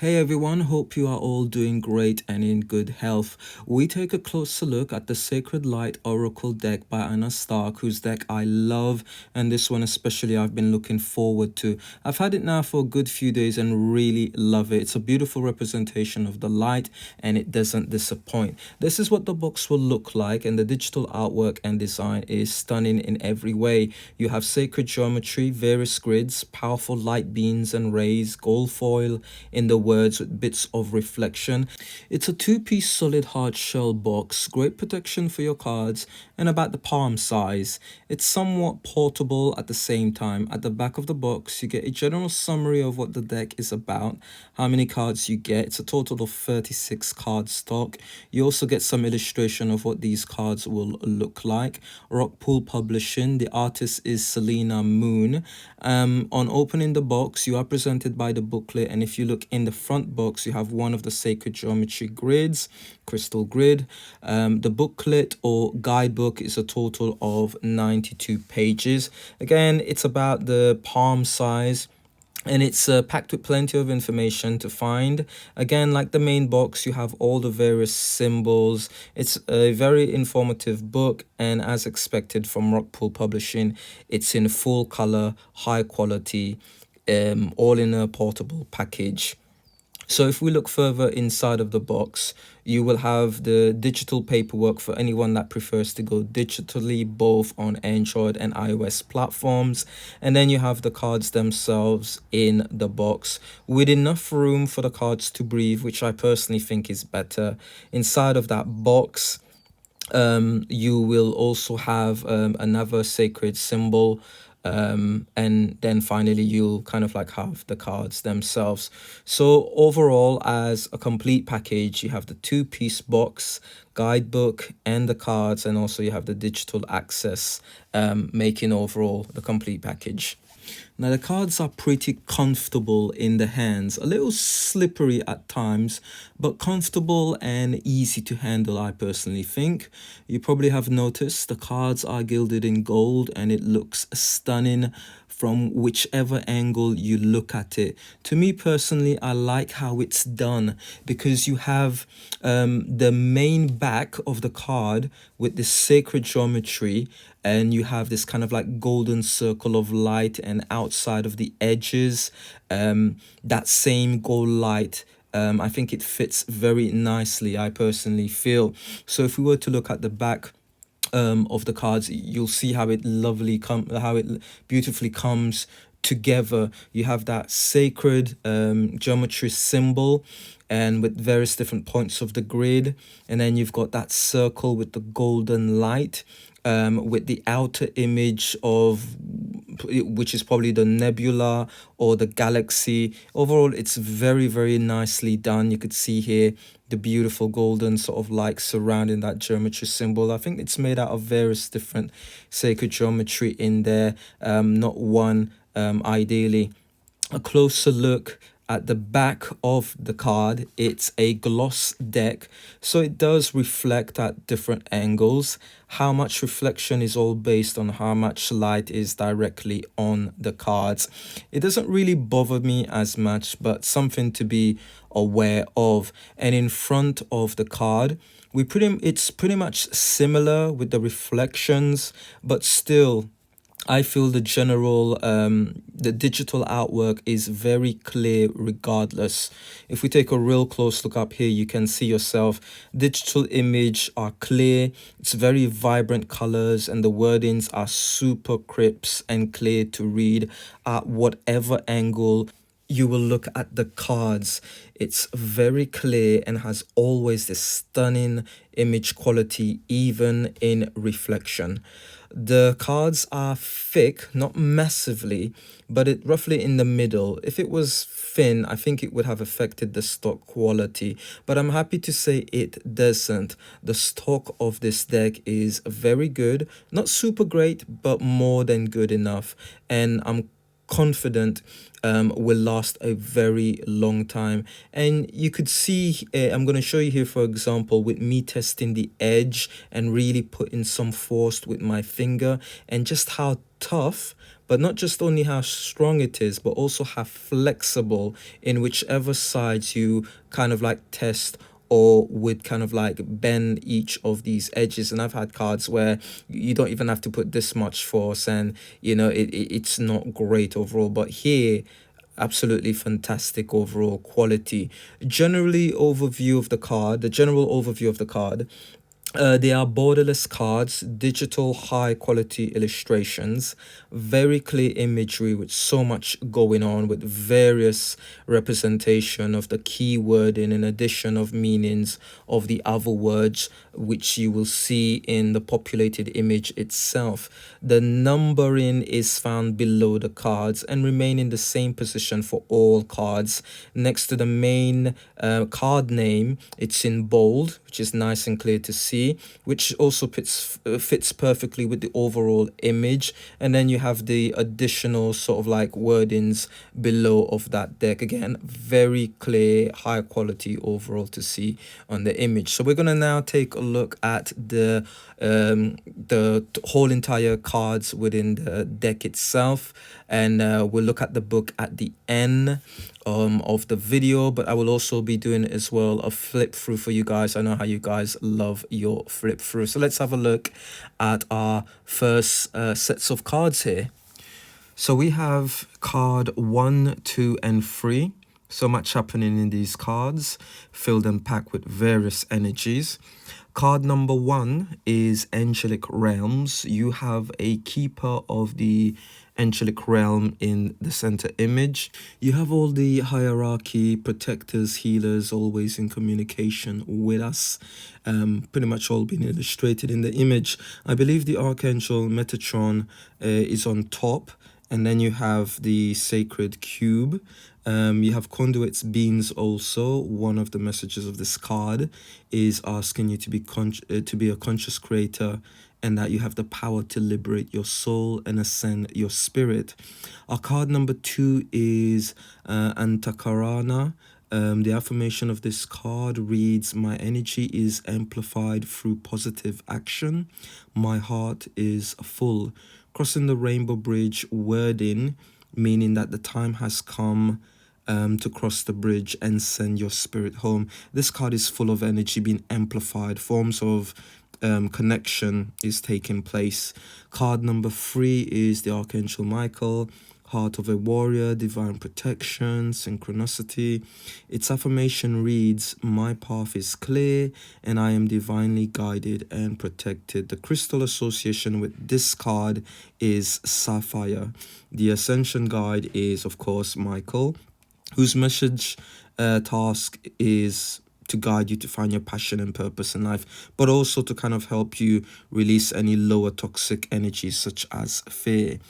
Hey everyone, hope you are all doing great and in good health. We take a closer look at the Sacred Light Oracle deck by Anna Stark, whose deck I love, and this one especially I've been looking forward to. I've had it now for a good few days and really love it. It's a beautiful representation of the light and it doesn't disappoint. This is what the box will look like, and the digital artwork and design is stunning in every way. You have sacred geometry, various grids, powerful light beams and rays, gold foil in the words with bits of reflection. It's a two-piece solid hard shell box, great protection for your cards, and about the palm size. It's somewhat portable at the same time. At the back of the box, you get a general summary of what the deck is about, how many cards you get. It's a total of 36 card stock. You also get some illustration of what these cards will look like. Rockpool Publishing, the artist is Selena Moon. On opening the box, you are presented by the booklet, and if you look in the front box, you have one of the sacred geometry grids, crystal grid. The booklet or guidebook is a total of 92 pages. Again, it's about the palm size, and it's packed with plenty of information to find. Again, like the main box, you have all the various symbols. It's a very informative book, and as expected from Rockpool Publishing, it's in full color, high quality, all in a portable package. So if we look further inside of the box, you will have the digital paperwork for anyone that prefers to go digitally, both on Android and iOS platforms. And then you have the cards themselves in the box with enough room for the cards to breathe, which I personally think is better. Inside of that box, you will also have another sacred symbol, and then finally you'll kind of like have the cards themselves. So overall, as a complete package, you have the two-piece box, guidebook, and the cards, and also you have the digital access, making overall the complete package. Now, the cards are pretty comfortable in the hands, a little slippery at times, but comfortable and easy to handle, I personally think. You probably have noticed the cards are gilded in gold and it looks stunning from whichever angle you look at it. To me personally, I like how it's done because you have the main back of the card with this sacred geometry, and you have this kind of like golden circle of light, and outside of the edges, that same gold light. I think it fits very nicely, I personally feel. So if we were to look at the back of the cards, you'll see how it beautifully comes together. You have that sacred geometry symbol, and with various different points of the grid, and then you've got that circle with the golden light, with the outer image of, which is probably the nebula or the galaxy. Overall, it's very, very nicely done. You could see here the beautiful golden sort of like surrounding that geometry symbol. I think it's made out of various different sacred geometry in there, not one, ideally. A closer look at the back of the card, it's a gloss deck, so it does reflect at different angles. How much reflection is all based on how much light is directly on the cards. It doesn't really bother me as much, but something to be aware of. And in front of the card, it's pretty much similar with the reflections, but still I feel the digital artwork is very clear regardless. If we take a real close look up here, you can see yourself. Digital image are clear. It's very vibrant colors, and the wordings are super crisp and clear to read at whatever angle you will look at the cards. It's very clear and has always this stunning image quality, even in reflection. The cards are thick, not massively, but it roughly in the middle. If it was thin, I think it would have affected the stock quality, but I'm happy to say it doesn't. The stock of this deck is very good, not super great, but more than good enough, and I'm confident will last a very long time. And you could see, I'm going to show you here, for example, with me testing the edge and really putting some force with my finger, and just how tough, but not just only how strong it is, but also how flexible in whichever sides you kind of like test, or would kind of like bend each of these edges. And I've had cards where you don't even have to put this much force, and it's not great overall. But here, absolutely fantastic overall quality. The general overview of the card. They are borderless cards, digital high quality illustrations, very clear imagery with so much going on, with various representation of the keyword in an addition of meanings of the other words, which you will see in the populated image itself. The numbering is found below the cards and remain in the same position for all cards. Next to the main card name, it's in bold, which is nice and clear to see, which also fits perfectly with the overall image. And then you have the additional sort of like wordings below of that deck. Again, very clear, high quality overall to see on the image. So we're going to now take a look at the whole entire cards within the deck itself, and we'll look at the book at the end of the video. But I will also be doing as well a flip through for you guys. I know how you guys love your flip through. So let's have a look at our first sets of cards here. So we have card 1, 2, and 3. So much happening in these cards, filled and packed with various energies. Card number 1 is Angelic Realms. You have a keeper of the angelic realm in the center image. You have all the hierarchy, protectors, healers, always in communication with us. Pretty much all being illustrated in the image. I believe the Archangel Metatron is on top. And then you have the sacred cube. You have conduits beings also. One of the messages of this card is asking you to be a conscious creator, and that you have the power to liberate your soul and ascend your spirit. Our card number 2 is Antakarana. The affirmation of this card reads, my energy is amplified through positive action. My heart is full. Crossing the rainbow bridge wording, meaning that the time has come to cross the bridge and send your spirit home. This card is full of energy being amplified. Forms of connection is taking place. Card number 3 is the Archangel Michael. Heart of a warrior, divine protection, synchronicity. Its affirmation reads, my path is clear and I am divinely guided and protected. The crystal association with this card is sapphire. The Ascension guide is, of course, Michael, whose message task is to guide you to find your passion and purpose in life, but also to kind of help you release any lower toxic energies such as fear.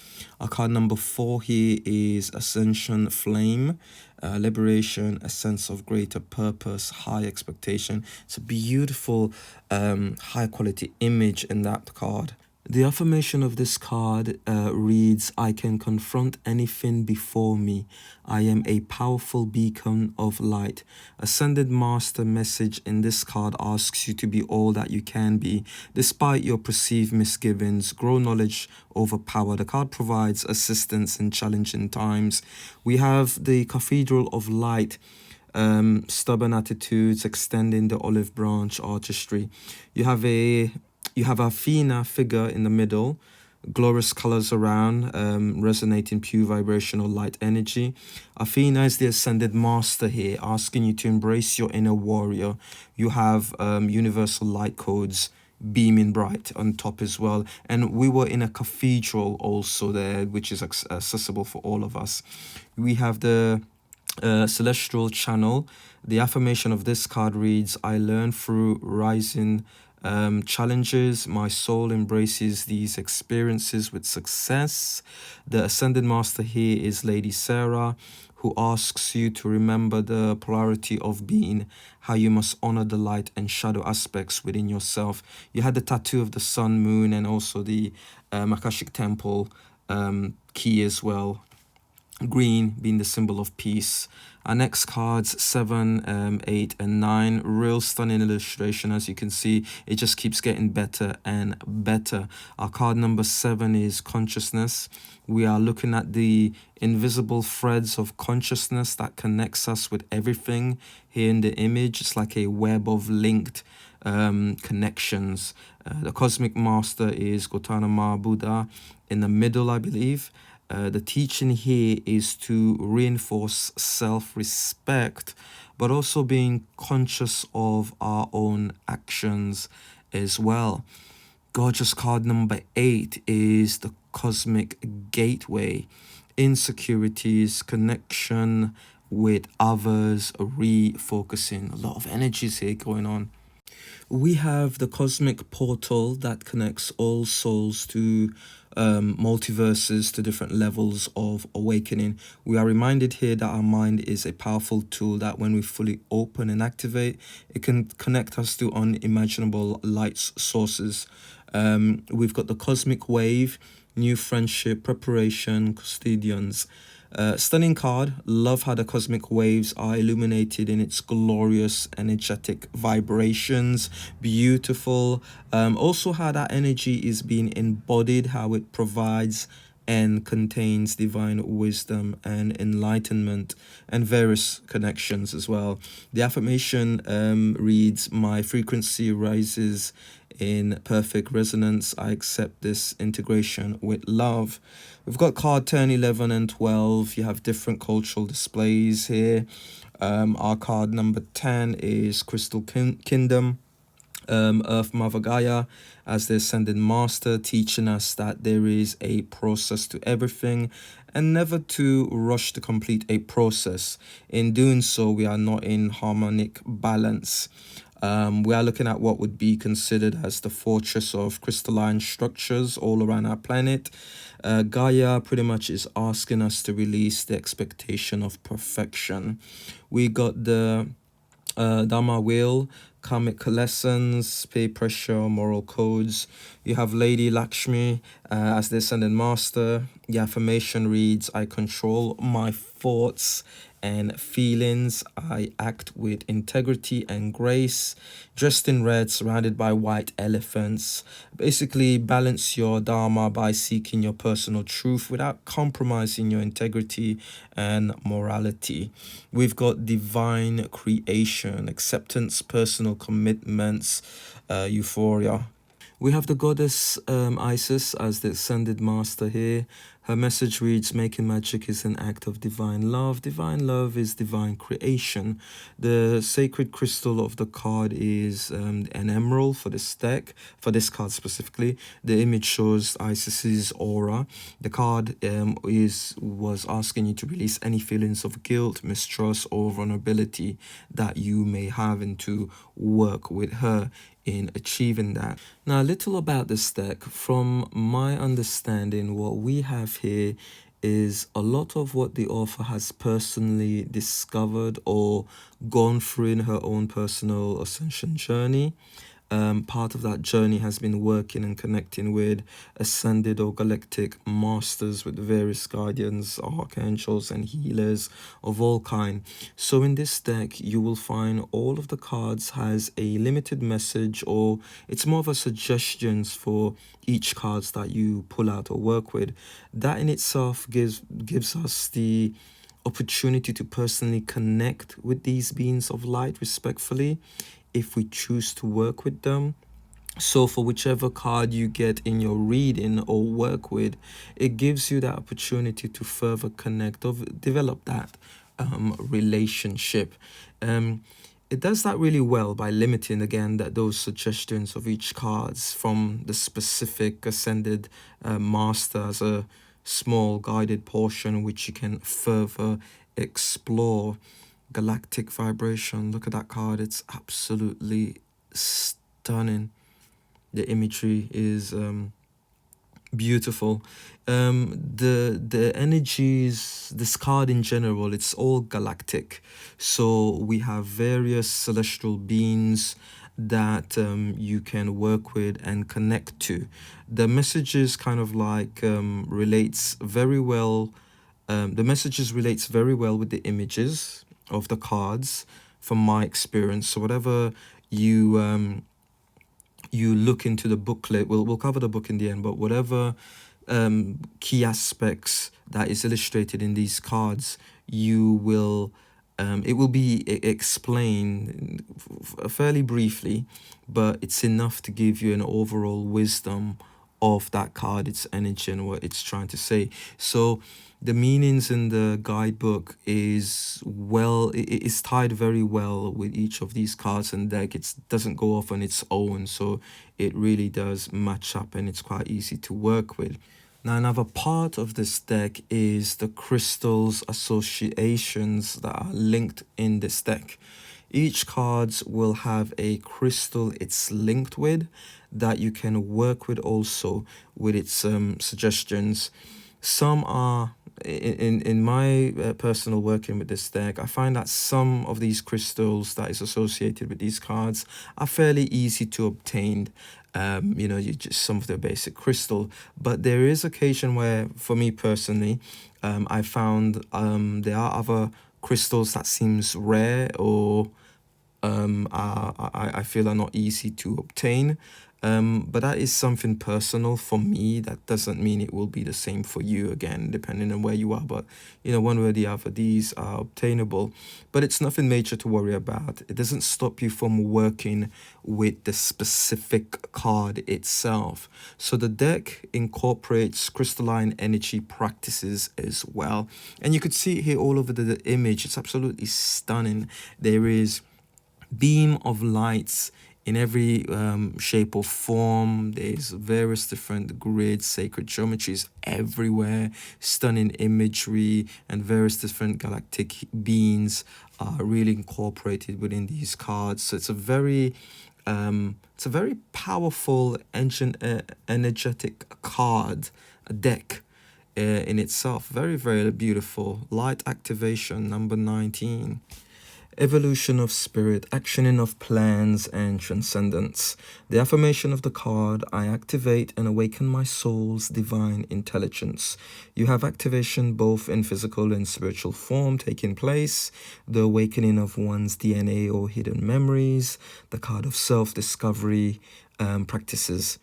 Our card number 4 here is Ascension Flame, liberation, a sense of greater purpose, high expectation. It's a beautiful high quality image in that card. The affirmation of this card reads, I can confront anything before me. I am a powerful beacon of light. Ascended Master message in this card asks you to be all that you can be, despite your perceived misgivings. Grow knowledge over power. The card provides assistance in challenging times. We have the Cathedral of Light. Stubborn attitudes, extending the olive branch artistry. You have Athena figure in the middle, glorious colors around, resonating pure vibrational light energy. Athena is the ascended master here, asking you to embrace your inner warrior. You have universal light codes beaming bright on top as well. And we were in a cathedral also there, which is accessible for all of us. We have the celestial channel. The affirmation of this card reads, I learn through rising challenges. My soul embraces these experiences with success. The ascended master here is Lady Sarah, who asks you to remember the polarity of being, how you must honor the light and shadow aspects within yourself. You had the tattoo of the sun, moon, and also the Akashic temple key as well. green being the symbol of peace. Our next cards, 7, 8, and 9. Real stunning illustration. As you can see, it just keeps getting better and better. Our card number 7 is consciousness. We are looking at the invisible threads of consciousness that connects us with everything here in the image. It's like a web of linked connections. The cosmic master is Gautama Buddha in the middle, I believe. The teaching here is to reinforce self-respect, but also being conscious of our own actions as well. Gorgeous card number 8 is the cosmic gateway. Insecurities, connection with others, refocusing. A lot of energies here going on. We have the cosmic portal that connects all souls to multiverses, to different levels of awakening. We are reminded here that our mind is a powerful tool that when we fully open and activate, it can connect us to unimaginable light sources. We've got the cosmic wave, new friendship, preparation, custodians. Stunning card. Love how the cosmic waves are illuminated in its glorious energetic vibrations. Beautiful. Also how that energy is being embodied, how it provides and contains divine wisdom and enlightenment and various connections as well. The affirmation reads, my frequency rises in perfect resonance. I accept this integration with love. We've got card 10, 11, and 12. You have different cultural displays here. Our card number 10 is Crystal Kingdom. Earth Mother Gaia as the Ascended Master, teaching us that there is a process to everything and never to rush to complete a process. In doing so, we are not in harmonic balance. We are looking at what would be considered as the fortress of crystalline structures all around our planet. Gaia pretty much is asking us to release the expectation of perfection. We got the Dharma wheel, karmic lessons, peer pressure, moral codes. You have Lady Lakshmi as the Ascended Master. The affirmation reads, I control my thoughts and feelings. I act with integrity and grace. Dressed in red, surrounded by white elephants. Basically, balance your dharma by seeking your personal truth without compromising your integrity and morality. We've got divine creation, acceptance, personal commitments, euphoria. We have the goddess Isis as the Ascended Master here. Her message reads, making magic is an act of divine love. Divine love is divine creation. The sacred crystal of the card is an emerald for this deck, for this card specifically. The image shows Isis's aura. The card was asking you to release any feelings of guilt, mistrust, or vulnerability that you may have, and to work with her in achieving that. Now, a little about this deck. From my understanding, what we have here is a lot of what the author has personally discovered or gone through in her own personal ascension journey. Part of that journey has been working and connecting with ascended or galactic masters, with various guardians, archangels, and healers of all kind. So in this deck, you will find all of the cards has a limited message, or it's more of a suggestions for each cards that you pull out or work with. That in itself gives us the opportunity to personally connect with these beings of light respectfully, if we choose to work with them. So for whichever card you get in your reading or work with, it gives you that opportunity to further connect or develop that relationship. It does that really well by limiting again those suggestions of each cards from the specific ascended master as a small guided portion which you can further explore. Galactic vibration, look at that card, it's absolutely stunning. The imagery is beautiful. The energies, this card in general, it's all galactic. So we have various celestial beings that you can work with and connect to. The messages kind of like relates very well The messages relates very well with the images of the cards from my experience. So whatever you you look into the booklet, we'll cover the book in the end, but whatever key aspects that is illustrated in these cards, you will it will be explained fairly briefly, but it's enough to give you an overall wisdom of that card, its energy, and what it's trying to say. So the meanings in the guidebook is is tied very well with each of these cards and deck. It doesn't go off on its own, so it really does match up, and it's quite easy to work with. Now, another part of this deck is the crystals associations that are linked in this deck. Each cards will have a crystal it's linked with that you can work with also with its suggestions. Some are in my personal working with this deck, I find that some of these crystals that is associated with these cards are fairly easy to obtain. You know, you just some of the basic crystal, but there is occasion where, for me personally, I found there are other crystals that seems rare or I feel are not easy to obtain. But that is something personal for me. That doesn't mean it will be the same for you, again, depending on where you are. But, you know, one way or the other, these are obtainable. But it's nothing major to worry about. It doesn't stop you from working with the specific card itself. So the deck incorporates crystalline energy practices as well. And you could see it here all over the image. It's absolutely stunning. There is beam of lights in every shape or form. There's various different grids, sacred geometries everywhere, stunning imagery, and various different galactic beings are really incorporated within these cards. So it's a very powerful energetic card, a deck in itself. Very, very beautiful. Light activation, number 19. Evolution of spirit, actioning of plans, and transcendence. The affirmation of the card: I activate and awaken my soul's divine intelligence. You have activation both in physical and spiritual form taking place, the awakening of one's DNA or hidden memories, the card of self-discovery practices.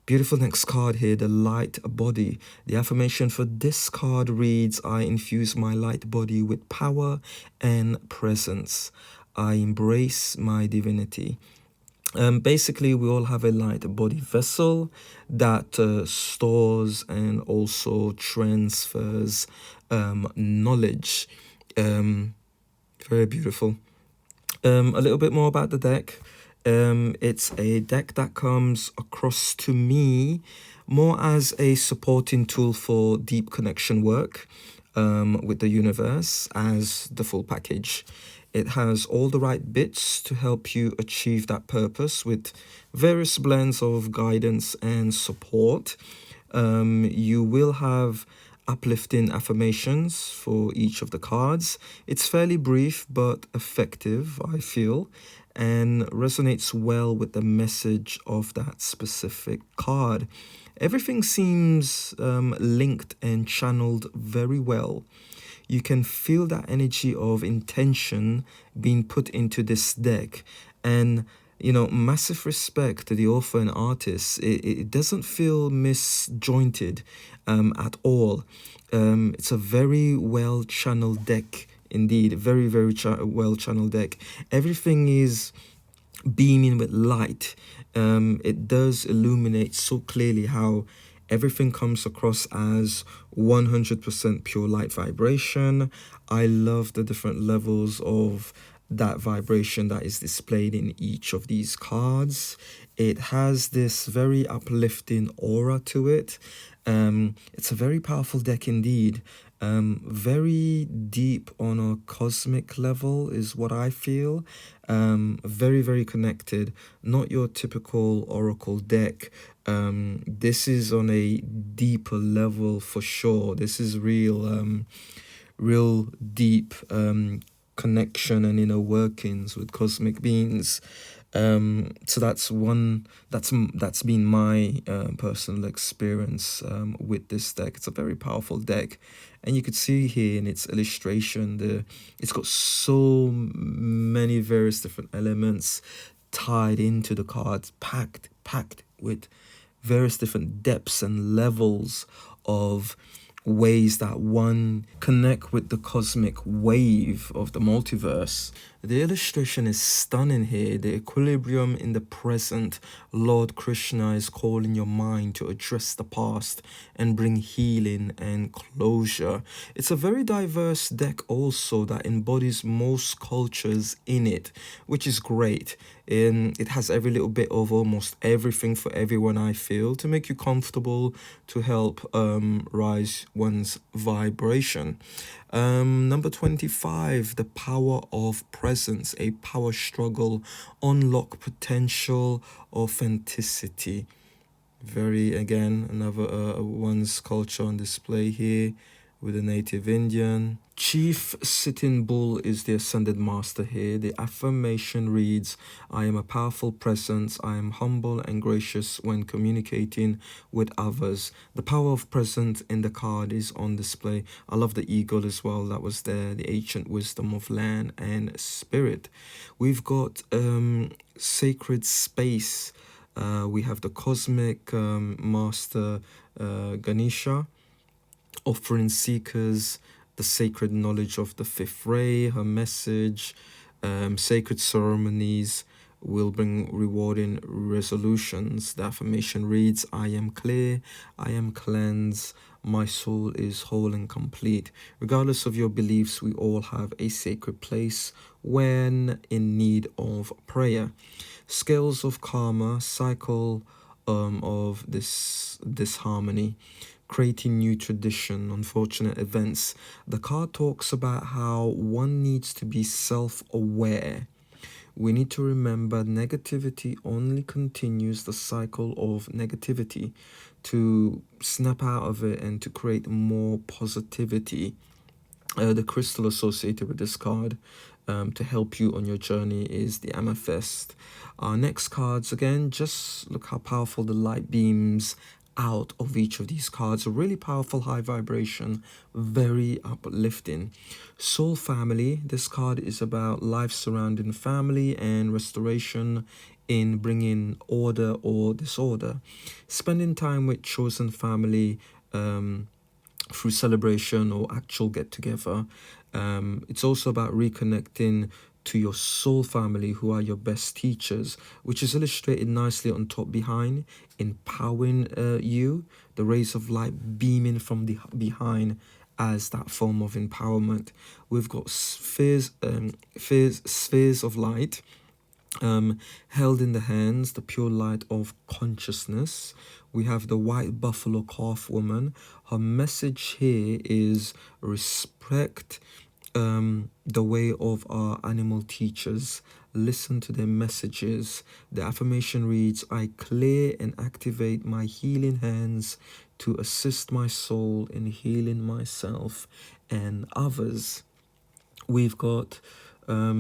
Beautiful next card here, the light body. The affirmation for this card reads: I infuse my light body with power and presence. I embrace my divinity. Basically, we all have a light body vessel that stores and also transfers knowledge. Very beautiful. A little bit more about the deck. It's a deck that comes across to me more as a supporting tool for deep connection work with the universe as the full package. It has all the right bits to help you achieve that purpose with various blends of guidance and support. You will have uplifting affirmations for each of the cards. It's fairly brief but effective, I feel, and resonates well with the message of that specific card. Everything seems linked and channeled very well. You can feel that energy of intention being put into this deck, and you know, massive respect to the author and artist. It doesn't feel misjointed at all. It's a very well channeled deck indeed. Very, very well channeled deck. Everything is beaming with light. It does illuminate so clearly how everything comes across as 100% pure light vibration. I love the different levels of that vibration that is displayed in each of these cards. It has this very uplifting aura to it. It's a very powerful deck indeed. Very deep on a cosmic level is what I feel. Very, very connected. Not your typical oracle deck. This is on a deeper level for sure. This is real deep connection and inner workings with cosmic beings. So that's been my personal experience with this deck. It's a very powerful deck, and you could see here in its illustration, it's got so many various different elements tied into the cards, packed with various different depths and levels of ways that one connect with the cosmic wave of the multiverse. The illustration is stunning here. The equilibrium in the present. Lord Krishna is calling your mind to address the past and bring healing and closure. It's a very diverse deck also that embodies most cultures in it, which is great. It has every little bit of almost everything for everyone, I feel, to make you comfortable, to help rise one's vibration. Number 25, the power of presence, a power struggle, unlock potential, authenticity. Very, again, another one's culture on display here with a native Indian. Chief Sitting Bull is the ascended master here. The affirmation reads, I am a powerful presence. I am humble and gracious when communicating with others. The power of presence in the card is on display. I love the eagle as well that was there. The ancient wisdom of land and spirit. We've got sacred space. We have the cosmic master Ganesha, offering seekers the sacred knowledge of the fifth ray. Her message, sacred ceremonies will bring rewarding resolutions. The affirmation reads, I am clear, I am cleansed, my soul is whole and complete. Regardless of your beliefs, we all have a sacred place when in need of prayer. Scales of karma, cycle of this harmony, creating new tradition, unfortunate events. The card talks about how one needs to be self-aware. We need to remember negativity only continues the cycle of negativity. To snap out of it and to create more positivity. The crystal associated with this card to help you on your journey is the amethyst. Our next cards, again, just look how powerful the light beams out of each of these cards. A really powerful high vibration, very uplifting. Soul family, this card is about life surrounding family and restoration in bringing order or disorder. Spending time with chosen family through celebration or actual get-together. It's also about reconnecting to your soul family, who are your best teachers, which is illustrated nicely on top behind, empowering you, the rays of light beaming from the behind as that form of empowerment. We've got spheres of light held in the hands, the pure light of consciousness. We have the white buffalo calf woman. Her message here is respect the way of our animal teachers. Listen to their messages. The affirmation reads, I clear and activate my healing hands to assist my soul in healing myself and others. We've got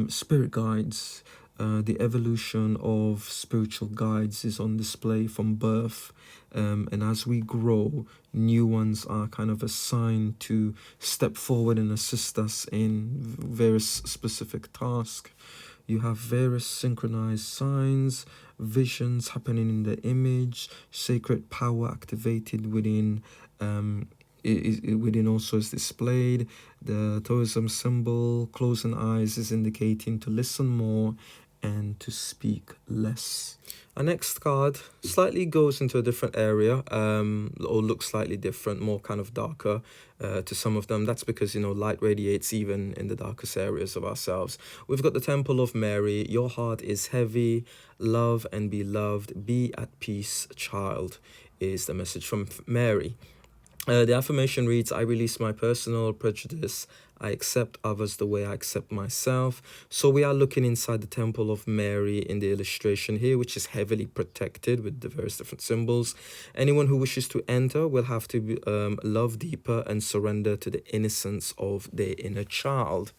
spirit guides. The evolution of spiritual guides is on display from birth. And as we grow, new ones are kind of assigned to step forward and assist us in various specific tasks. You have various synchronized signs, visions happening in the image, sacred power activated within within also is displayed. The tourism symbol, closing eyes, is indicating to listen more and to speak less. Our next card slightly goes into a different area, or looks slightly different, more kind of darker to some of them. That's because, you know, light radiates even in the darkest areas of ourselves. We've got the Temple of Mary. Your heart is heavy. Love and be loved. Be at peace, child, is the message from Mary. The affirmation reads, I release my personal prejudice I accept others the way I accept myself. So we are looking inside the Temple of Mary in the illustration here, which is heavily protected with the various different symbols. Anyone who wishes to enter will have to love deeper and surrender to the innocence of their inner child.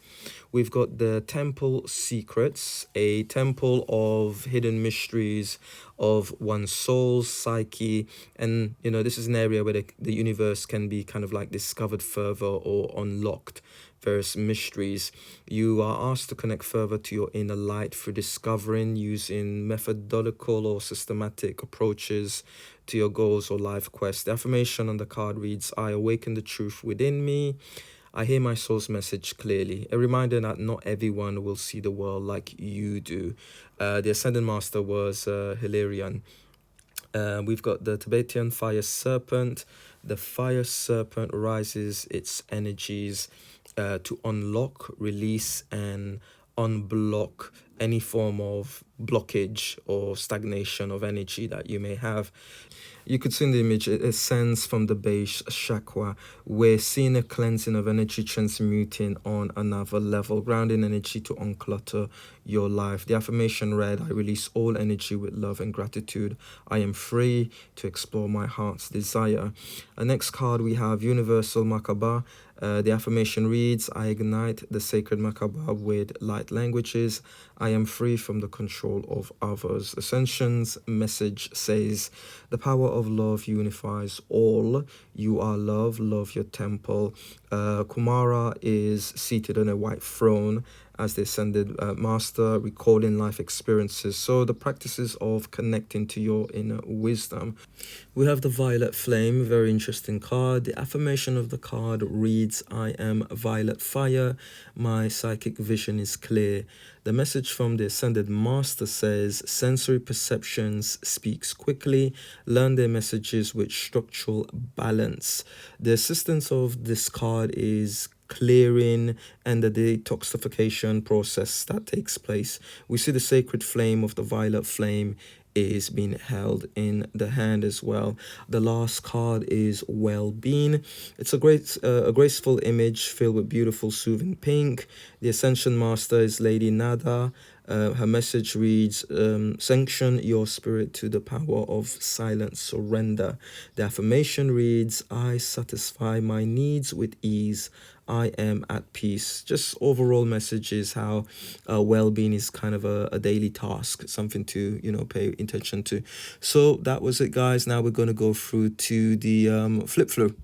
We've got the temple secrets, a temple of hidden mysteries of one's soul, psyche, and this is an area where the universe can be kind of like discovered further or unlocked. Various mysteries. You are asked to connect further to your inner light through discovering, using methodological or systematic approaches to your goals or life quests. The affirmation on the card reads, I awaken the truth within me. I hear my soul's message clearly. A reminder that not everyone will see the world like you do. The Ascended Master was Hilarion. We've got the Tibetan fire serpent. The fire serpent rises its energies to unlock, release, and unblock any form of blockage or stagnation of energy that you may have. You could see in the image, it ascends from the base chakra. We're seeing a cleansing of energy transmuting on another level, grounding energy to unclutter your life. The affirmation read, I release all energy with love and gratitude. I am free to explore my heart's desire. Next card, we have Universal Merkaba. The affirmation reads, I ignite the sacred Merkaba with light languages. I am free from the control of others. Ascension's message says, the power of love unifies all. You are love, love your temple. Kumara is seated on a white throne as the ascended master, recording life experiences. So the practices of connecting to your inner wisdom. We have the violet flame, very interesting card. The affirmation of the card reads, I am violet fire. My psychic vision is clear. The message from the ascended master says, sensory perceptions speaks quickly. Learn their messages with structural balance. The assistance of this card is clearing and the detoxification process that takes place. We see the sacred flame of the violet flame is being held in the hand as well. The last card is well-being. It's a graceful image filled with beautiful soothing pink. The Ascension Master is Lady Nada. Her message reads, sanction your spirit to the power of silent surrender. The affirmation reads, I satisfy my needs with ease. I am at peace. Just overall message is how well-being is kind of a daily task, something to, pay attention to. So that was it, guys. Now we're going to go through to the flip through.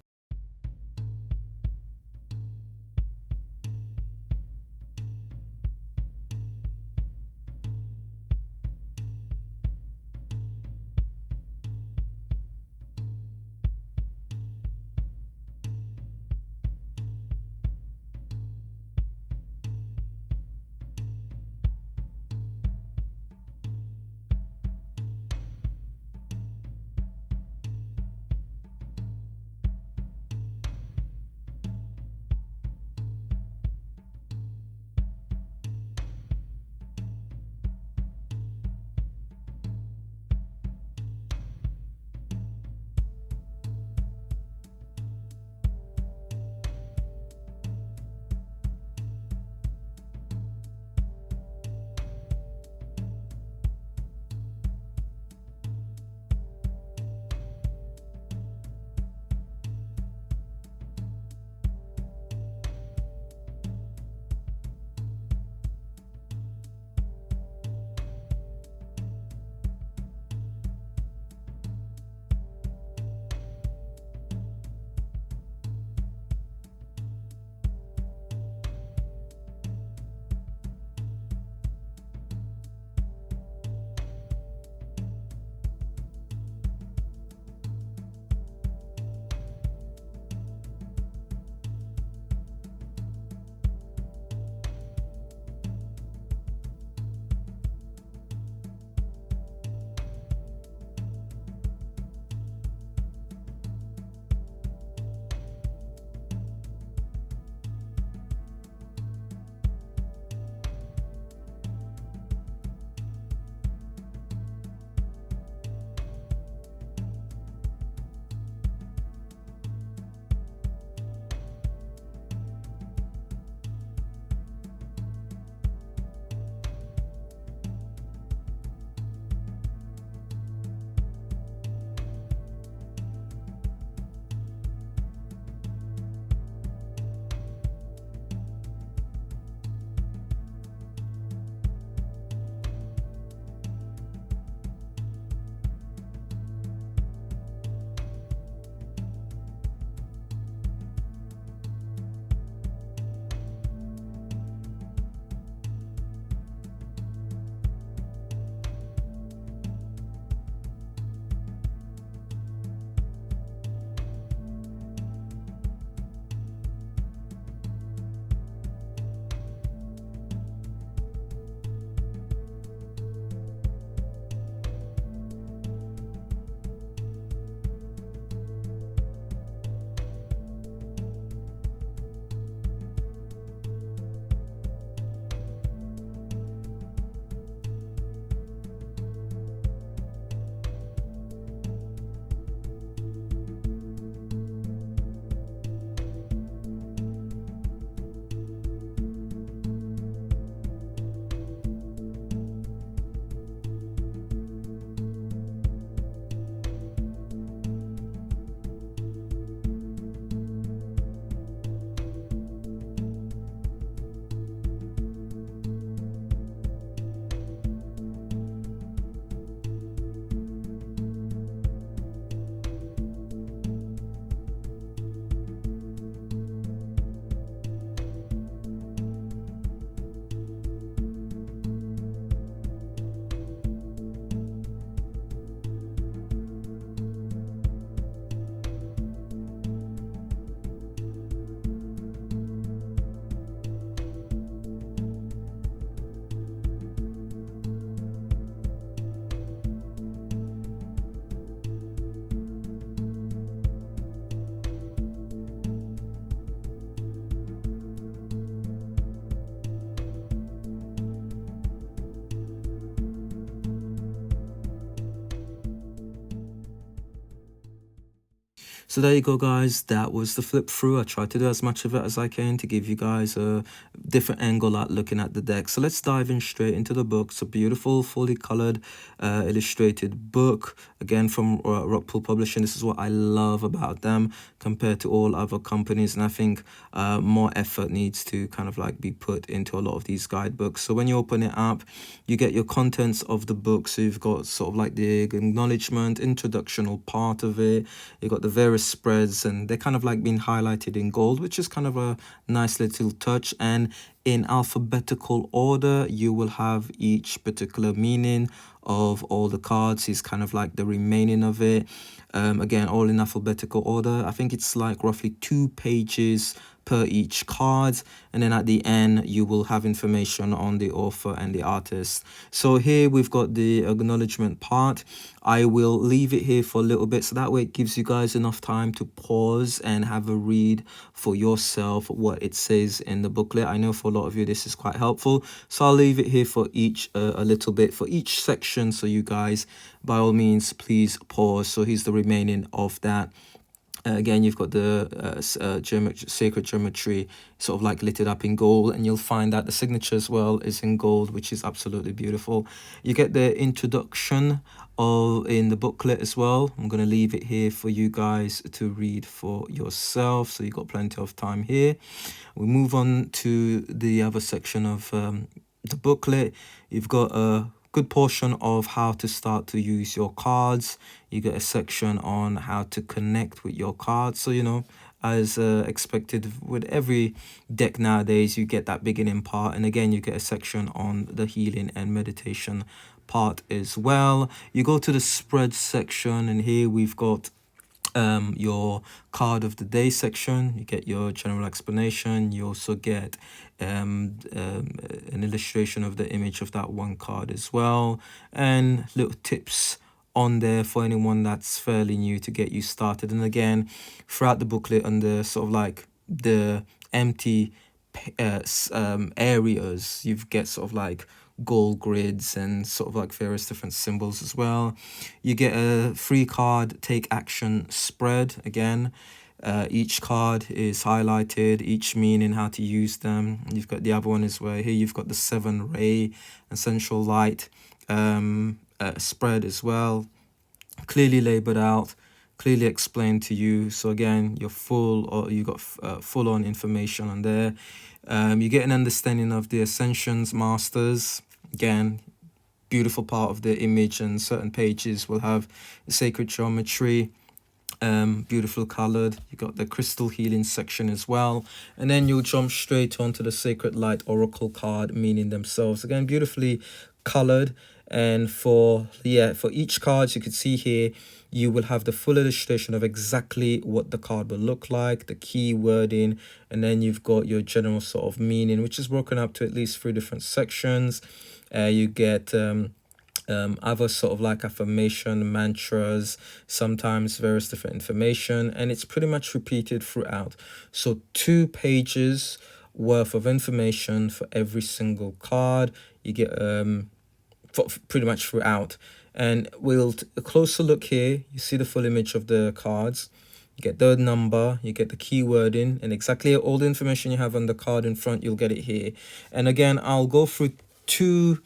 So there you go, guys. That was the flip through. I tried to do as much of it as I can to give you guys a different angle at looking at the deck. So let's dive in straight into the book. It's a beautiful, fully colored, illustrated book. Again, from Rockpool Publishing. This is what I love about them compared to all other companies. And I think more effort needs to kind of like be put into a lot of these guidebooks. So when you open it up, you get your contents of the book. So you've got sort of like the acknowledgement, introductional part of it. You've got the various spreads, and they're kind of like being highlighted in gold, which is kind of a nice little touch. And in alphabetical order, you will have each particular meaning of all the cards. Is kind of like the remaining of it. Again, all in alphabetical order. I think it's like roughly 2 pages per each card, and then at the end you will have information on the author and the artist. So here we've got the acknowledgement part. I will leave it here for a little bit, so that way it gives you guys enough time to pause and have a read for yourself what it says in the booklet. I know for a lot of you this is quite helpful, so I'll leave it here for each a little bit for each section, so you guys by all means please pause. So here's the remaining of that. Again, you've got the sacred geometry sort of like lit up in gold, and you'll find that the signature as well is in gold, which is absolutely beautiful. You get the introduction of in the booklet as well. I'm going to leave it here for you guys to read for yourself, so you've got plenty of time here. We move on to the other section of the booklet. You've got a good portion of how to start to use your cards. You get a section on how to connect with your cards. So, you know, as expected with every deck nowadays, you get that beginning part. And again, you get a section on the healing and meditation part as well. You go to the spread section, and here we've got your card of the day section. You get your general explanation. You also get an illustration of the image of that one card as well, and little tips on there for anyone that's fairly new to get you started. And again, throughout the booklet, under sort of like the empty areas, you get sort of like gold grids and sort of like various different symbols as well. You get a free card take action spread. Again, each card is highlighted, each meaning, how to use them. You've got the other one as well. Here you've got the 7-ray essential light spread as well, clearly labeled out, clearly explained to you. So again, you're full, or you got full on information on there. You get an understanding of the Ascension's masters. Again, beautiful part of the image, and certain pages will have sacred geometry, beautiful colored. You got the crystal healing section as well, and then you'll jump straight onto the sacred light oracle card meaning themselves. Again, beautifully colored. And for each card, you can see here, you will have the full illustration of exactly what the card will look like, the key wording, and then you've got your general sort of meaning, which is broken up to at least 3 different sections. You get other sort of like affirmation, mantras, sometimes various different information, and it's pretty much repeated throughout. So 2 pages worth of information for every single card. You get pretty much throughout. And we'll a closer look here. You see the full image of the cards. You get the number, you get the keywording, and exactly all the information you have on the card in front, you'll get it here. And again, I'll go through 2.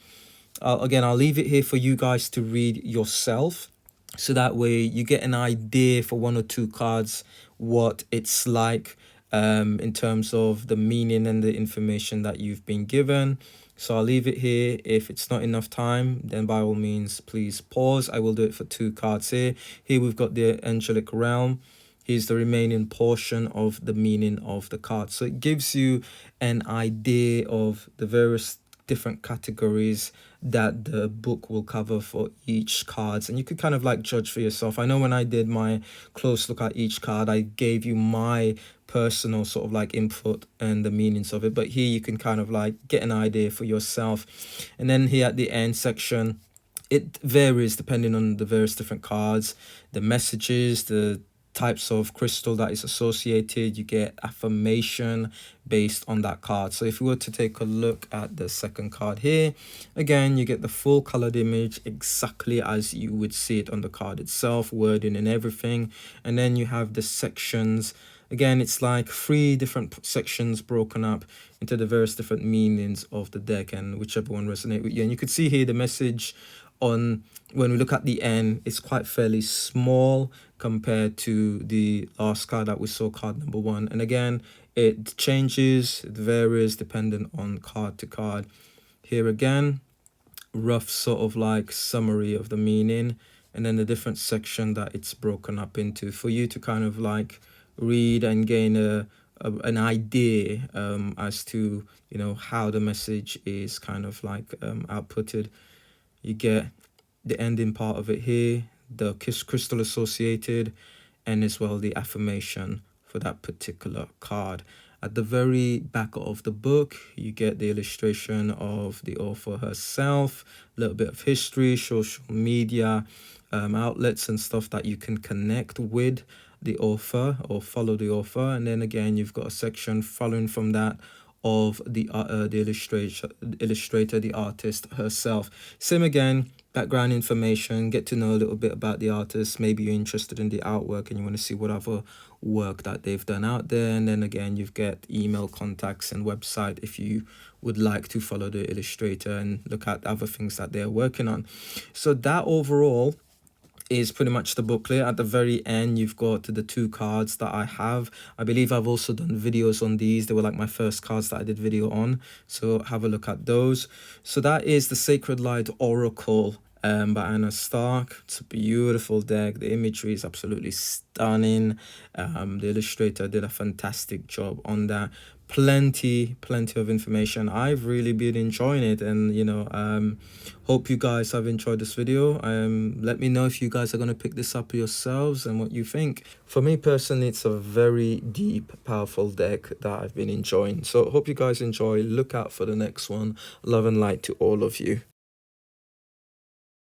Again, I'll leave it here for you guys to read yourself, so that way you get an idea for 1 or 2 cards what it's like in terms of the meaning and the information that you've been given. So I'll leave it here. If it's not enough time, then by all means, please pause. I will do it for 2 cards here. Here we've got the angelic realm. Here's the remaining portion of the meaning of the card. So it gives you an idea of the various different categories that the book will cover for each cards, and you could kind of like judge for yourself. I know when I did my close look at each card, I gave you my personal sort of like input and the meanings of it, but here you can kind of like get an idea for yourself. And then here at the end section, it varies depending on the various different cards, the messages, the types of crystal that is associated. You get affirmation based on that card. So if we were to take a look at the second card here, again, you get the full colored image exactly as you would see it on the card itself, wording and everything. And then you have the sections. Again, it's like 3 different sections broken up into the various different meanings of the deck, and whichever one resonate with you. And you could see here the message on, when we look at the end, it's quite fairly small compared to the last card that we saw, card number 1. And again, it changes, it varies depending on card to card. Here again, rough sort of like summary of the meaning, and then the different section that it's broken up into for you to kind of like read and gain an idea as to, you know, how the message is kind of like outputted. You get the ending part of it here, the crystal associated, and as well the affirmation for that particular card. At the very back of the book, you get the illustration of the author herself, a little bit of history, social media outlets and stuff that you can connect with the author or follow the author. And then again, you've got a section following from that of the illustrator, the artist herself. Same again, background information, get to know a little bit about the artist. Maybe you're interested in the artwork and you want to see what other work that they've done out there. And then again, you've got email contacts and website if you would like to follow the illustrator and look at other things that they're working on. So that overall is pretty much the booklet. At the very end, you've got the 2 cards that I have. I believe I've also done videos on these. They were like my first cards that I did video on, so have a look at those. So that is the Sacred Light Oracle by Anna Stark. It's a beautiful deck. The imagery is absolutely stunning. The illustrator did a fantastic job on that. Plenty of information. I've really been enjoying it, and you know, hope you guys have enjoyed this video. Let me know if you guys are going to pick this up yourselves and what you think. For me personally, it's a very deep, powerful deck that I've been enjoying. So hope you guys enjoy. Look out for the next one. Love and light to all of you.